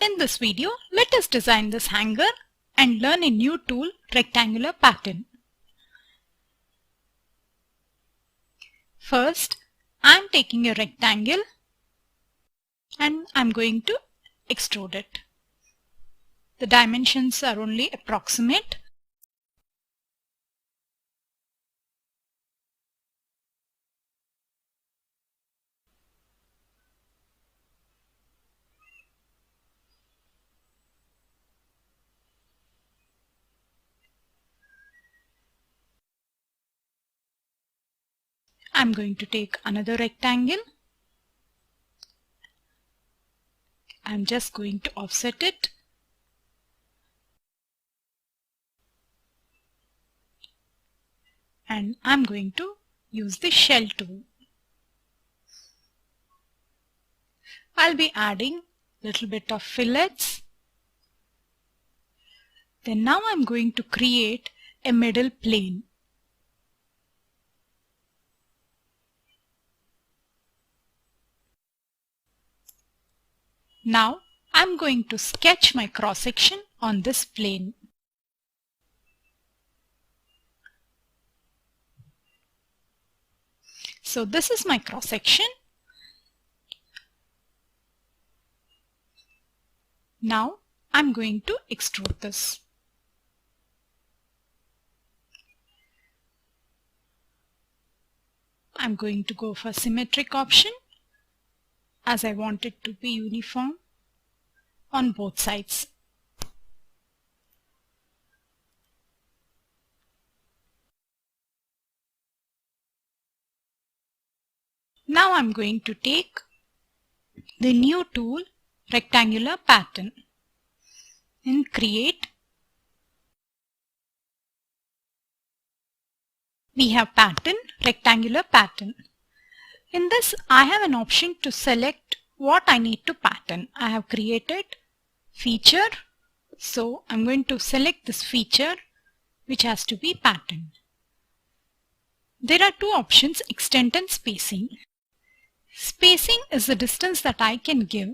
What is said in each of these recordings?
In this video, let us design this hanger and learn a new tool, rectangular pattern. First, I am taking a rectangle and I am going to extrude it. The dimensions are only approximate. I'm going to take another rectangle. I'm just going to offset it. And I'm going to use the shell tool. I'll be adding a little bit of fillets. Then now I'm going to create a middle plane. Now I'm going to sketch my cross section on this plane. So this is my cross section. Now I'm going to extrude this. I'm going to go for symmetric option as I want it to be uniform on both sides. Now I'm going to take the new tool, rectangular pattern, and create. We have pattern, rectangular pattern. In this, I have an option to select what I need to pattern. I have created feature, so I'm going to select this feature which has to be patterned. There are two options, extent and spacing. Spacing is the distance that I can give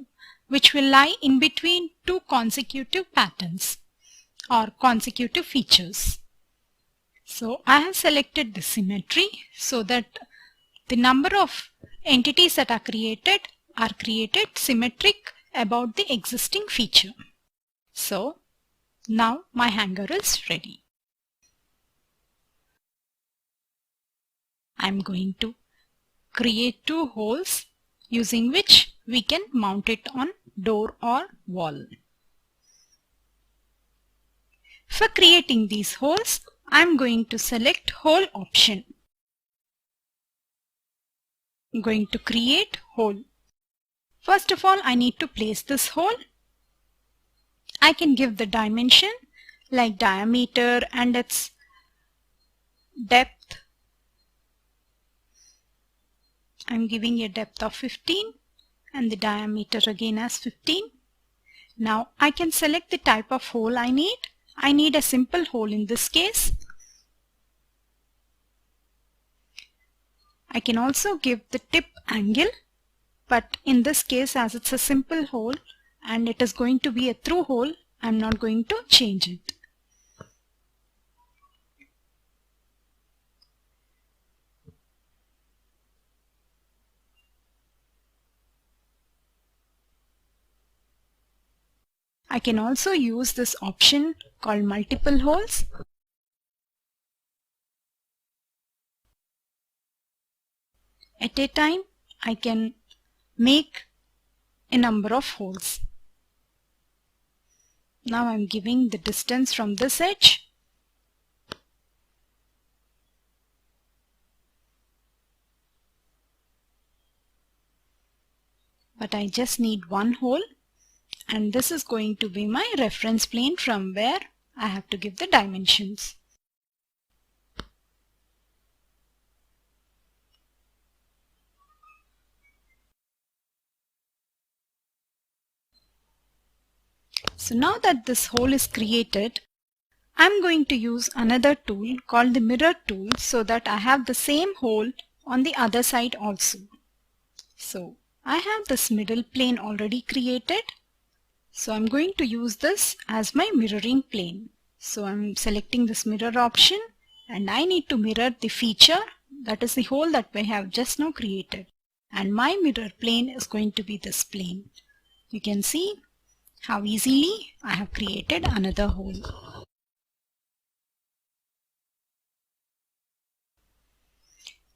which will lie in between two consecutive patterns or consecutive features. So I have selected the symmetry so that the number of entities that are created symmetric about the existing feature. So now my hanger is ready. I am going to create two holes using which we can mount it on door or wall. For creating these holes, I am going to select hole option. I'm going to create hole. First of all, I need to place this hole. I can give the dimension like diameter and its depth. I'm giving a depth of 15 and the diameter again as 15. Now I can select the type of hole I need. I need a simple hole in this case. I can also give the tip angle, but in this case, as it's a simple hole and it is going to be a through hole, I'm not going to change it. I can also use this option called multiple holes. At a time, I can make a number of holes. Now I'm giving the distance from this edge. But I just need one hole, and this is going to be my reference plane from where I have to give the dimensions. So now that this hole is created, I'm going to use another tool called the mirror tool so that I have the same hole on the other side also. So I have this middle plane already created. So I'm going to use this as my mirroring plane. So I'm selecting this mirror option and I need to mirror the feature, that is the hole that we have just now created. And my mirror plane is going to be this plane. You can see how easily I have created another hole.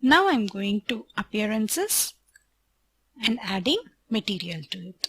Now I'm going to Appearances and adding material to it.